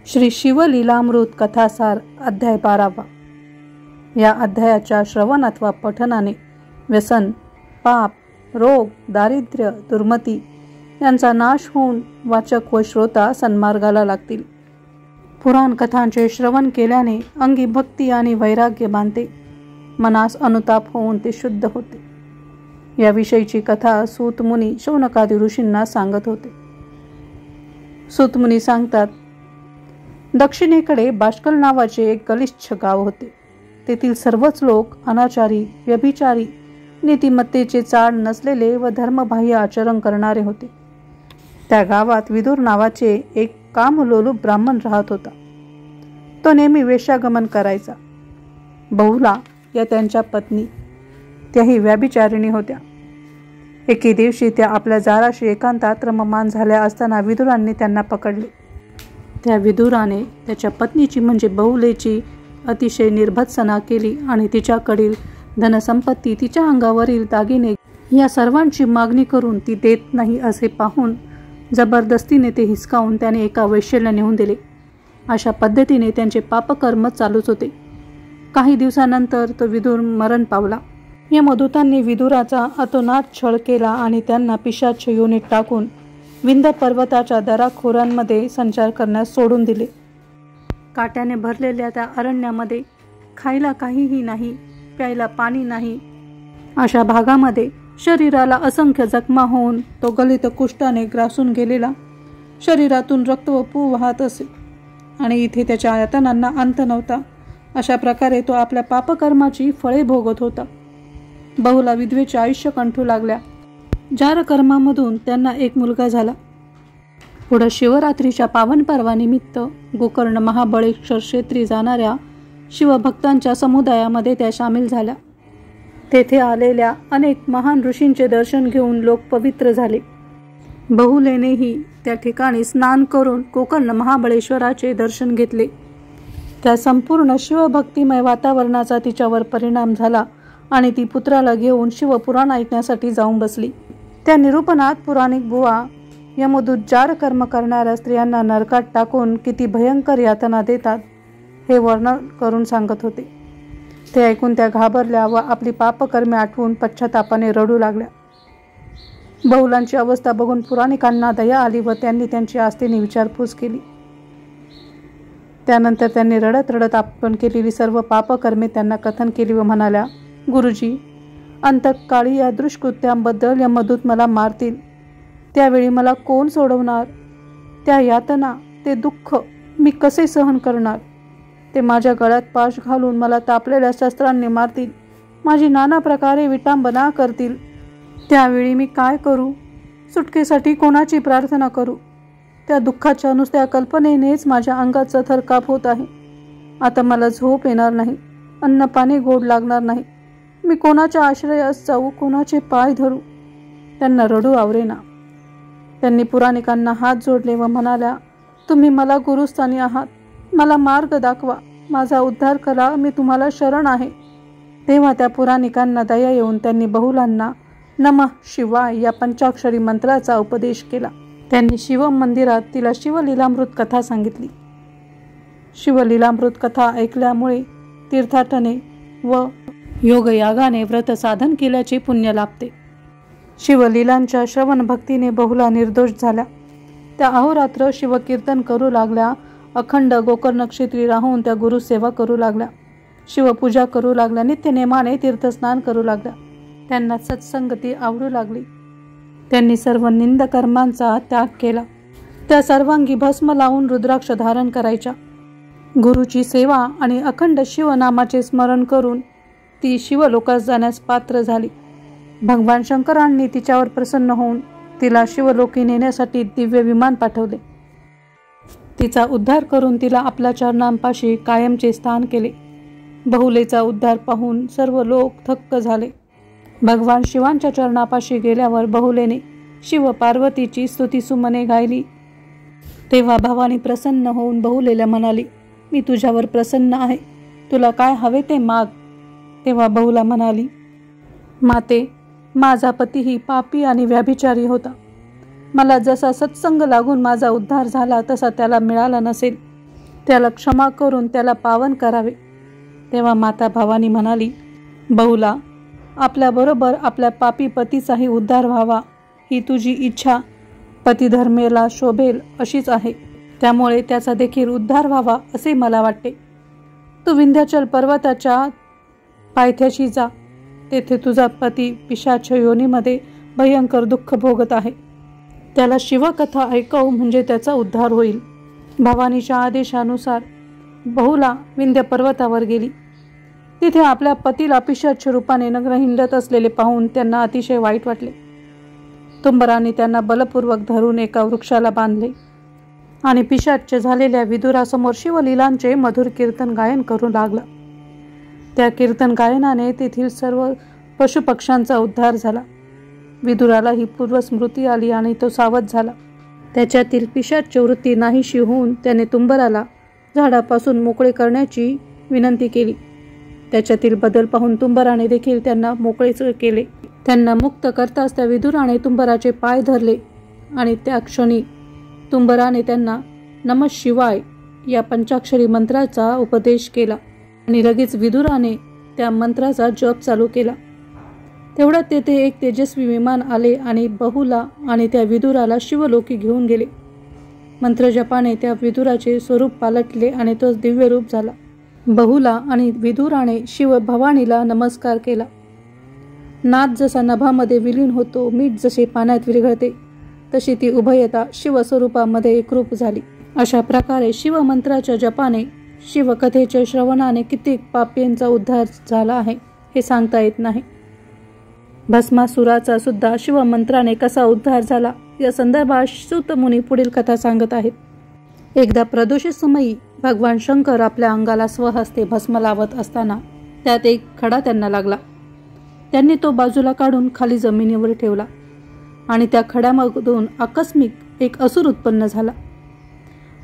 श्री शिवलीलामृत कथासार अध्याय 12. या अध्यायाच्या श्रवण अथवा पठनाने व्यसन, पाप, रोग, दारिद्र्य, दुर्मती यांचा नाश होऊन वाचक व श्रोता सन्मार्गाला लागतील. पुराण कथांचे श्रवण केल्याने अंगी भक्ती आणि वैराग्य बांधते, मनास अनुताप होऊन ते शुद्ध होते. याविषयीची कथा सूतमुनी शौनकादी ऋषींना सांगत होते. सूतमुनी सांगतात, दक्षिणेकडे बाष्कल नावाचे एक गलिच्छ गाव होते. तेथील सर्वच लोक अनाचारी, व्यभिचारी, नीतिमत्तेचे चाड नसलेले व धर्मबाह्य आचरण करणारे होते. त्या गावात विदुर नावाचे एक कामलोलूप ब्राह्मण राहत होता. तो नेहमी वेश्यागमन करायचा. बहुला या त्यांच्या पत्नी, त्याही व्यभिचारिणी होत्या. एके दिवशी त्या आपल्या जाराशी एकांतात रममाण झाल्या असताना विदुरांनी त्यांना पकडले. त्या विदुराने त्याच्या पत्नीची म्हणजे बहुलेची अतिशय निर्भत्सना केली आणि तिच्याकडील धनसंपत्ती, तिच्या अंगावरील दागिने या सर्वांची मागणी करून ती देत नाही असे पाहून जबरदस्तीने ते हिसकावून त्याने एका वेश्येला नेऊन दिले. अशा पद्धतीने त्यांचे पापकर्म चालूच होते. काही दिवसानंतर तो विदुर मरण पावला. या मधुतांनी विदुराचा अतोनात छळ केला आणि त्यांना पिशाच योनीत टाकून विंध्य पर्वताच्या दराखोऱ्यांमध्ये संचार करण्यास सोडून दिले. काट्याने भरलेल्या त्या अरण्यामध्ये खायला काहीही नाही, प्यायला पाणी नाही. अशा भागामध्ये शरीराला असंख्य जखमा होऊन तो गलित कुष्ठाने ग्रासून गेलेला, शरीरातून रक्त व पू वाहत असे आणि इथे त्याच्या यातनांना अंत नव्हता. अशा प्रकारे तो आपल्या पापकर्माची फळे भोगत होता. बहुला विधवेचे आयुष्य कंठू लागल्या. जारकर्मामधून त्यांना एक मुलगा झाला. पुढे शिवरात्रीच्या पावन पर्वानिमित्त गोकर्ण महाबळेश्वर क्षेत्री जाणाऱ्या शिवभक्तांच्या समुदायामध्ये त्या सामील झाल्या. तेथे आलेल्या अनेक महान ऋषींचे दर्शन घेऊन लोक पवित्र झाले. बहुलेनेही त्या ठिकाणी स्नान करून गोकर्ण महाबळेश्वराचे दर्शन घेतले. त्या संपूर्ण शिवभक्तिमय वातावरणाचा तिच्यावर परिणाम झाला आणि ती पुत्राला घेऊन शिवपुराण ऐकण्यासाठी जाऊन बसली. त्या निरूपणात पुराणिक बुवा यमदूत जारकर्म करणाऱ्या स्त्रियांना नरकात टाकून किती भयंकर यातना देतात हे वर्णन करून सांगत होते. ते ऐकून त्या घाबरल्या व आपली पापकर्मे आठवून पश्चातापाने रडू लागल्या. बहुलांची अवस्था बघून पुराणिकांना दया आली व त्यांनी त्यांची आस्थेने विचारपूस केली. त्यानंतर त्यांनी रडत रडत आपण केलेली सर्व पापकर्मे त्यांना कथन केली व म्हणाल्या, गुरुजी, अंतकाळी या दुष्कृत्यांबद्दल यमदूत मला मारतील. त्यावेळी मला कोण सोडवणार? त्या यातना, ते दुःख मी कसे सहन करणार? ते माझ्या गळ्यात पाश घालून मला तापलेल्या शस्त्रांनी मारतील, माझी नाना प्रकारे विटंबना करतील. त्यावेळी मी काय करू? सुटकेसाठी कोणाची प्रार्थना करू? त्या दुःखाच्या नुसत्या कल्पनेनेच माझ्या अंगाचा थरकाप होत आहे. आता मला झोप येणार नाही, अन्न पाणी गोड लागणार नाही. मी कोणाच्या आश्रयास जाऊ, कोणाचे पाय धरू? त्यांना रडू आवरेना. त्यांनी पुराणिकांना हात जोडले व म्हणाल्या, तुम्ही मला गुरुस्थानी आहात, मला मार्ग दाखवा, माझा उद्धार करा, मी तुम्हाला शरण आहे. तेव्हा त्या पुराणिकांना दया येऊन त्यांनी बहुलांना नमः शिवाय या पंचाक्षरी मंत्राचा उपदेश केला. त्यांनी शिव मंदिरात तिला शिवलीलामृत कथा सांगितली. शिवलीलामृत कथा ऐकल्यामुळे तीर्थाटने व योगयागाने व्रत साधन केल्याचे पुण्य लाभते. शिवलीलांच्या श्रवण भक्तीने बहुला निर्दोष झाल्या. त्या अहोरात्र शिवकीर्तन करू लागल्या. अखंड गोकर्ण क्षेत्री राहून त्या गुरुसेवा करू लागल्या, शिवपूजा करू लागल्या, नित्यनेमाने तीर्थस्नान करू लागल्या. त्यांना सत्संगती आवडू लागली. त्यांनी सर्व निंदकर्मांचा त्याग केला. त्या सर्वांगी भस्म लावून रुद्राक्ष धारण करायच्या. गुरुची सेवा आणि अखंड शिवनामाचे स्मरण करून ती शिवलोकास जाण्यास पात्र झाली. भगवान शंकरांनी तिच्यावर प्रसन्न होऊन तिला शिवलोकी नेण्यासाठी दिव्य विमान पाठवले. तिचा उद्धार करून तिला आपल्या चरणांपाशी कायमचे स्थान केले. बहुलेचा उद्धार पाहून सर्व लोक थक्क झाले. भगवान शिवांच्या चरणापाशी गेल्यावर बहुलेने शिव पार्वतीची स्तुतिसुमने गायली. तेव्हा भवानी प्रसन्न होऊन बहुलेला म्हणाली, मी तुझ्यावर प्रसन्न आहे, तुला काय हवे ते माग. तेव्हा बहुला म्हणाली, माते, माझा पतीही पापी आणि व्यभिचारी होता. मला जसा सत्संग लागून माझा उद्धार झाला तसा त्याला मिळाला नसेल. त्याला क्षमा करून त्याला पावन करावे. तेव्हा माता भवानी म्हणाली, बहुला, आपल्याबरोबर आपल्या पापी पतीचाही उद्धार व्हावा ही तुझी इच्छा पतिधर्मेला शोभेल अशीच आहे. त्यामुळे त्याचा देखील उद्धार व्हावा असे मला वाटते. तू विंध्याचल पर्वताच्या पायथ्याशी जा. तेथे तुझा पती पिशाच योनीमध्ये भयंकर दुःख भोगत आहे. त्याला शिवकथा ऐकव म्हणजे त्याचा उद्धार होईल. भवानीच्या आदेशानुसार बहुला विंध्य पर्वतावर गेली. तिथे आपल्या पतीला पिशाच रूपाने नग्न हिंडत असलेले पाहून त्यांना अतिशय वाईट वाटले. तुंबराने त्यांना बलपूर्वक धरून एका वृक्षाला बांधले आणि पिशाच झालेल्या विदुरासमोर शिवलीलांचे मधुर कीर्तन गायन करू लागला. त्या कीर्तन गायनाने तेथील सर्व पशुपक्ष्यांचा उद्धार झाला. विदुराला ही पूर्वस्मृती आली आणि तो सावध झाला. त्याच्यातील पिशाच वृत्ती नाहीशी होऊन त्याने तुंबराला झाडापासून मोकळे करण्याची विनंती केली. त्याच्यातील बदल पाहून तुंबराने देखील त्यांना मोकळेच केले. त्यांना मुक्त करताच त्या विदुराने तुंबराचे पाय धरले आणि त्या क्षणी तुंबराने त्यांना नमः शिवाय या पंचाक्षरी मंत्राचा उपदेश केला आणि लगेच विदुराने त्या मंत्राचा जप चालू केला. तेवढ्यात तेथे एक तेजस्वी विमान आले आणि बहुला आणि त्या विदुराला शिवलोकी घेऊन गेले. मंत्रजपाने त्या विदुराचे स्वरूप पालटले आणि तो दिव्य रूप झाला. बहुला आणि विदुराने शिव भवानीला नमस्कार केला. नाद जसा नभामध्ये विलीन होतो, मीठ जसे पाण्यात विरघळते, तशी ती उभयता शिवस्वरूपामध्ये एकरूप झाली. अशा प्रकारे शिवमंत्राच्या जपाने, शिवकथेच्या श्रवणाने कित्येक पापींचा उद्धार झाला आहे हे सांगता येत नाही. भस्मासुराचा सुद्धा शिवमंत्राने कसा उद्धार झाला या संदर्भात सूत मुनी पुढील कथा सांगत आहेत. एकदा प्रदोषी समयी भगवान शंकर आपल्या अंगाला स्वहस्ते भस्म लावत असताना त्यात एक खडा त्यांना लागला. त्यांनी तो बाजूला काढून खाली जमिनीवर ठेवला आणि त्या खड्यामधून आकस्मिक एक असुर उत्पन्न झाला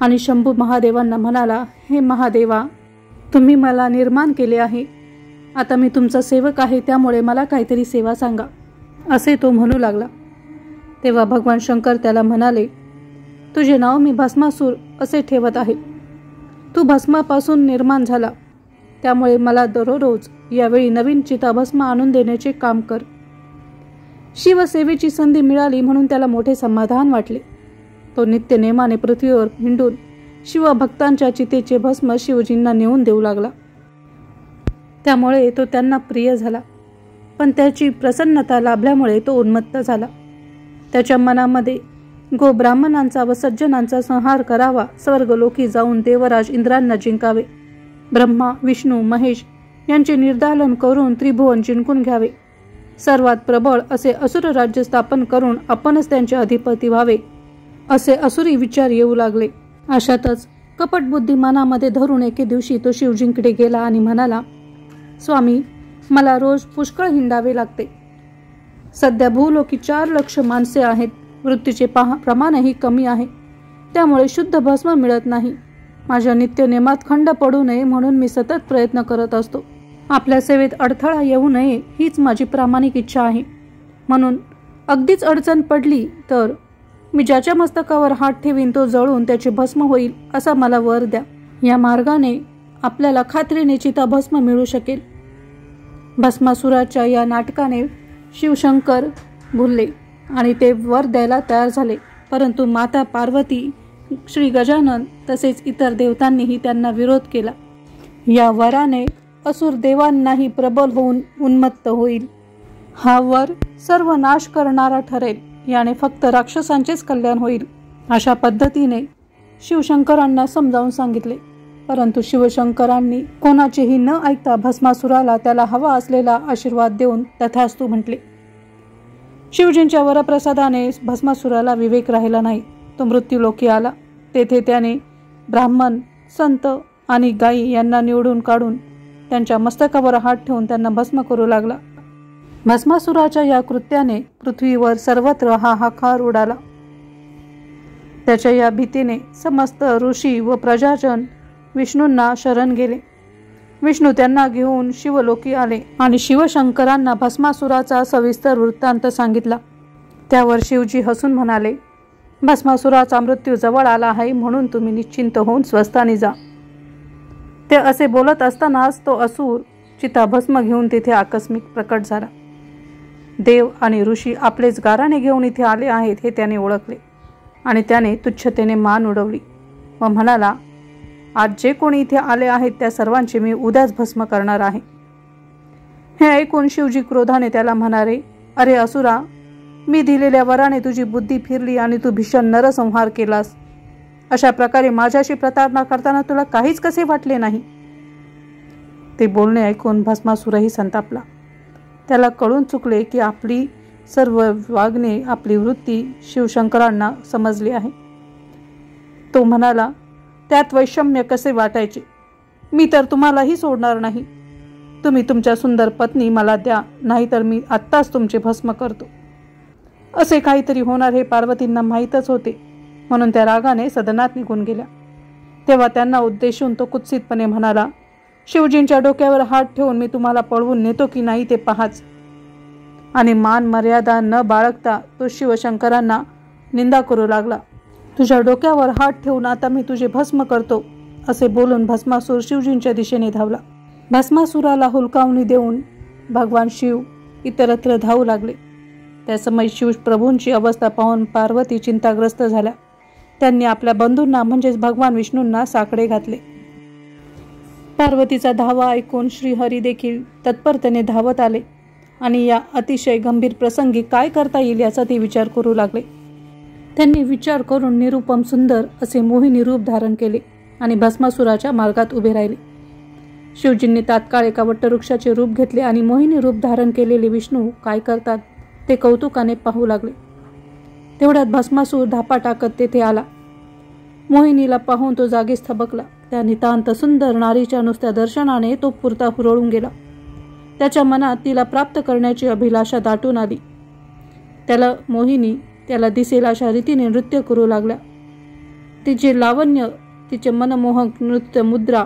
आणि शंभू महादेवांना म्हणाला, हे महादेवा, तुम्ही मला निर्माण केले आहे. आता मी तुमचा सेवक आहे, त्यामुळे मला काहीतरी सेवा सांगा, असे तो म्हणू लागला. तेव्हा भगवान शंकर त्याला म्हणाले, तुझे नाव मी भस्मासूर असे ठेवत आहे. तू भस्मापासून निर्माण झाला, त्यामुळे मला दररोज यावेळी नवीन चिताभस्म आणून देण्याचे काम कर. शिवसेवेची संधी मिळाली म्हणून त्याला मोठे समाधान वाटले. तो नित्य नेमाने पृथ्वीवर हिंडून शिवभक्तांच्या चितेचे भस्म शिवजींना नेऊन देऊ लागला. त्यामुळे तो त्यांना प्रिय झाला. पण त्याची प्रसन्नता लाभल्यामुळे तो उन्मत्त झाला. त्याच्या मनामध्ये गोब्राह्मणांचा व सज्जनांचा संहार करावा, स्वर्गलोकी जाऊन देवराज इंद्रांना जिंकावे, ब्रह्मा विष्णू महेश यांचे निर्दालन करून त्रिभुवन जिंकून घ्यावे, सर्वात प्रबळ असे असुर राज्य स्थापन करून आपणच त्यांचे अधिपती व्हावे, असे असुरी विचार येऊ लागले. अशातच कपटबुद्धी मनामध्ये धरून एके दिवशी तो शिवजींकडे गेला आणि म्हणाला, स्वामी, मला रोज पुष्कळ हिंडावे लागते. सध्या भूलोकी 4 लाख माणसे आहेत. वृत्तीचे प्रमाणही कमी आहे, त्यामुळे शुद्ध भस्म मिळत नाही. माझ्या नित्यनेमात खंड पडू नये म्हणून मी सतत प्रयत्न करत असतो. आपल्या सेवेत अडथळा येऊ नये हीच माझी प्रामाणिक इच्छा आहे. म्हणून अगदीच अडचण पडली तर मी ज्याच्या मस्तकावर हात ठेवीन तो जळून त्याचे भस्म होईल असा मला वर द्या. या मार्गाने आपल्याला खात्रीने चिताभस्म मिळू शकेल. भस्मासुराच्या या नाटकाने शिवशंकर भुलले आणि ते वर द्यायला तयार झाले. परंतु माता पार्वती, श्री गजानन तसेच इतर देवतांनीही त्यांना विरोध केला. या वराने असुर देवांनाही प्रबल होऊन उन्मत्त होईल. हा वर सर्व नाश करणारा ठरेल. याने फक्त राक्षसांचेच कल्याण होईल. अशा पद्धतीने शिवशंकरांना समजावून सांगितले. परंतु शिवशंकरांनी कोणाचेही न ऐकता भस्मासुराला त्याला हवा असलेला आशीर्वाद देऊन तथास्तु म्हटले. शिवजींच्या वरप्रसादाने भस्मासुराला विवेक राहिला नाही. तो मृत्यूलोकी आला. तेथे त्याने ब्राह्मण, संत आणि गायी यांना निवडून काढून त्यांच्या मस्तकावर हात ठेवून त्यांना भस्म करू लागला. भस्मासुराच्या या कृत्याने पृथ्वीवर सर्वत्र हाहाकार उडाला. त्याच्या या भीतीने समस्त ऋषी व प्रजाजन विष्णूंना शरण गेले. विष्णू त्यांना घेऊन शिवलोकी आले आणि शिवशंकरांना भस्मासुराचा सविस्तर वृत्तांत सांगितला. त्यावर शिवजी हसून म्हणाले, भस्मासुराचा मृत्यू जवळ आला आहे म्हणून तुम्ही निश्चिंत होऊन स्वस्थानी जा. ते असे बोलत असतानाच तो असुर चिताभस्म घेऊन तिथे आकस्मिक प्रकट झाला. देव आणि ऋषी आपलेच गाराणे घेऊन इथे आले आहेत हे त्याने ओळखले आणि त्याने तुच्छतेने मान उडवली व म्हणाला, आज जे कोणी इथे आले आहेत त्या सर्वांचे मी उद्याच भस्म करणार आहे. हे ऐकून शिवजी क्रोधाने त्याला म्हणाले, अरे असुरा, मी दिलेल्या वराने तुझी बुद्धी फिरली आणि तू भीषण नरसंहार केलास. अशा प्रकारे माझ्याशी प्रतारणा करताना तुला काहीच कसे वाटले नाही. ते बोलणे ऐकून भस्मासुरही संतापला. त्याला कळून चुकले की आपली सर्व वागणे, आपली वृत्ती शिवशंकरांना समजली आहे. तो म्हणाला, त्यात वैषम्य कसे वाटायचे? मी तर तुम्हालाही सोडणार नाही. तुम्ही तुमच्या सुंदर पत्नी मला द्या, नाहीतर मी आत्ताच तुमचे भस्म करतो. असे काहीतरी होणार हे पार्वतींना माहीतच होते, म्हणून त्या रागाने सदनात निघून गेल्या. तेव्हा त्यांना उद्देशून तो कुत्सितपणे म्हणाला, शिवजींच्या डोक्यावर हात ठेवून मी तुम्हाला पळवून नेतो की नाही ते पाहाच. आणि मान मर्यादा न बाळगता तो शिवशंकरांना निंदा करू लागला. तुझ्या डोक्यावर हात ठेवून आता मी तुझे भस्म करतो, असे बोलून भस्मासूर शिवजींच्या दिशेने धावला. भस्मासुराला हुलकावणी देऊन भगवान शिव इतरत्र धावू लागले. त्या समय शिवप्रभूंची अवस्था पाहून पार्वती चिंताग्रस्त झाल्या. त्यांनी आपल्या बंधूंना म्हणजेच भगवान विष्णूंना साकडे घातले. पार्वतीचा धावा ऐकून श्रीहरी देखील तत्परतेने धावत आले आणि या अतिशय गंभीर प्रसंगी काय करता येईल याचा ते विचार करू लागले. त्यांनी विचार करून निरुपम सुंदर असे मोहिनी रूप धारण केले आणि भस्मासुराच्या मार्गात उभे राहिले. शिवजींनी तात्काळ एका वटवृक्षाचे रूप घेतले आणि मोहिनी रूप धारण केलेले विष्णू काय करतात ते कौतुकाने पाहू लागले. तेवढ्यात भस्मासूर धापा टाकत तेथे आला. मोहिनीला पाहून तो जागीच थबकला. त्या नितांत सुंदर नारीच्या नुसत्या दर्शनाने तो पुरता हुरळून गेला. त्याच्या मनात तिला प्राप्त करण्याची अभिलाषा दाटून आली. मोहिनी त्याला दिसेल अशा रीतीने नृत्य करू लागल्या. तिचे लावण्य, तिचे मनमोहक नृत्य मुद्रा,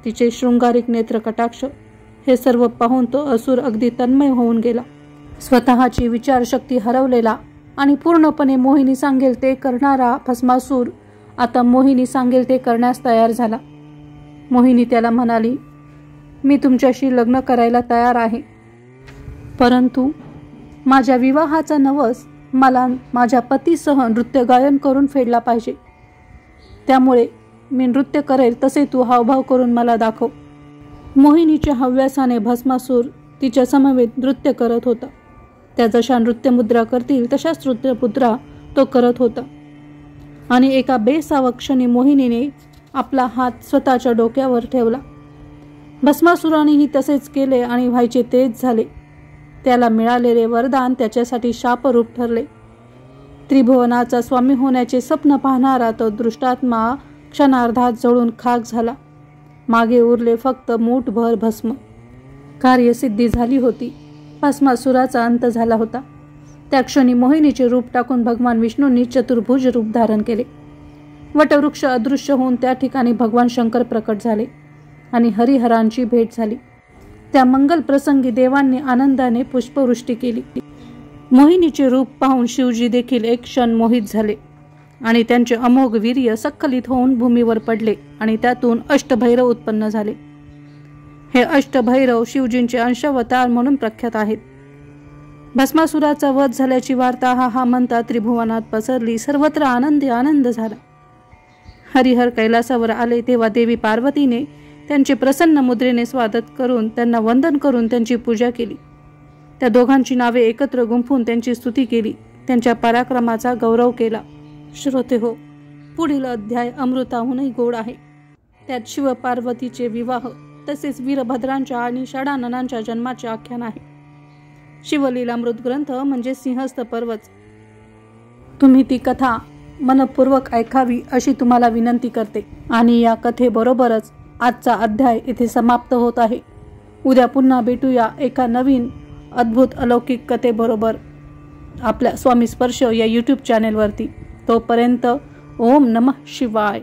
तिचे शृंगारिक नेत्र कटाक्ष हे सर्व पाहून तो असुर अगदी तन्मय होऊन गेला. स्वतःची विचारशक्ती हरवलेला आणि पूर्णपणे मोहिनी सांगेल ते करणारा भस्मासूर आता मोहिनी सांगेल ते करण्यास तयार झाला. मोहिनी त्याला म्हणाली, मी तुमच्याशी लग्न करायला तयार आहे, परंतु माझ्या विवाहाचा नवस मला माझ्या पतीसह नृत्य गायन करून फेडला पाहिजे. त्यामुळे मी नृत्य करेल तसे तू हावभाव करून मला दाखव. मोहिनीच्या हव्यासाने भस्मासूर तिच्या समवेत नृत्य करत होता. त्या जशा नृत्यमुद्रा करतील तशाच नृत्यमुद्रा तो करत होता आणि एका बेसावक क्षणी मोहिनीने आपला हात स्वतःच्या डोक्यावर ठेवला. भस्मासुरानेही तसेच केले आणि व्हायचे तेच झाले. त्याला मिळालेले वरदान त्याच्यासाठी शापरूप ठरले. त्रिभुवनाचा स्वामी होण्याचे स्वप्न पाहणारा तो दृष्टात्मा क्षणार्धात जळून खाक झाला. मागे उरले फक्त मूठभर भस्म. कार्यसिद्धी झाली होती. भस्मासुराचा अंत झाला होता. त्या क्षणी मोहिनीचे रूप टाकून भगवान विष्णूंनी चतुर्भुज रूप धारण केले. वटवृक्ष अदृश्य होऊन त्या ठिकाणी भगवान शंकर प्रकट झाले आणि हरिहरांची भेट झाली. त्या मंगल प्रसंगी देवांनी आनंदाने पुष्पवृष्टी केली. मोहिनीचे रूप पाहून शिवजी देखील एक क्षण मोहित झाले आणि त्यांचे अमोघ वीर्य सक्खलित होऊन भूमीवर पडले आणि त्यातून अष्टभैरव उत्पन्न झाले. हे अष्टभैरव शिवजींचे अंशावतार म्हणून प्रख्यात आहेत. भस्मासुराचा वध झाल्याची वार्ता हा म्हणता त्रिभुवनात पसरली. सर्वत्र आनंद झाला. हरिहर कैलासावर आले तेव्हा देवी पार्वतीने त्यांचे प्रसन्न मुद्रेने स्वागत करून त्यांना वंदन करून त्यांची पूजा केली. त्या दोघांची नावे एकत्र गुंफून त्यांची स्तुती केली. त्यांच्या पराक्रमाचा गौरव केला. श्रोतेहो, पुढील अध्याय अमृताहूनही गोड आहे. त्यात शिव पार्वतीचे विवाह तसेच वीरभद्रांच्या आणि षडाननांच्या जन्माचे आख्यान आहे. शिवलीलामृत ग्रंथ म्हणजे सिंहस्थ पर्वच. तुम्ही ती कथा मनपूर्वक ऐकावी अशी तुम्हाला विनंती करते. आणि या कथेबरोबरच आजचा अध्याय इथे समाप्त होत आहे. उद्या पुन्हा भेटूया एका नवीन अद्भुत अलौकिक कथेबरोबर आपल्या स्वामी स्पर्श या यूट्यूब चॅनेलवरती. तोपर्यंत ओम नमः शिवाय.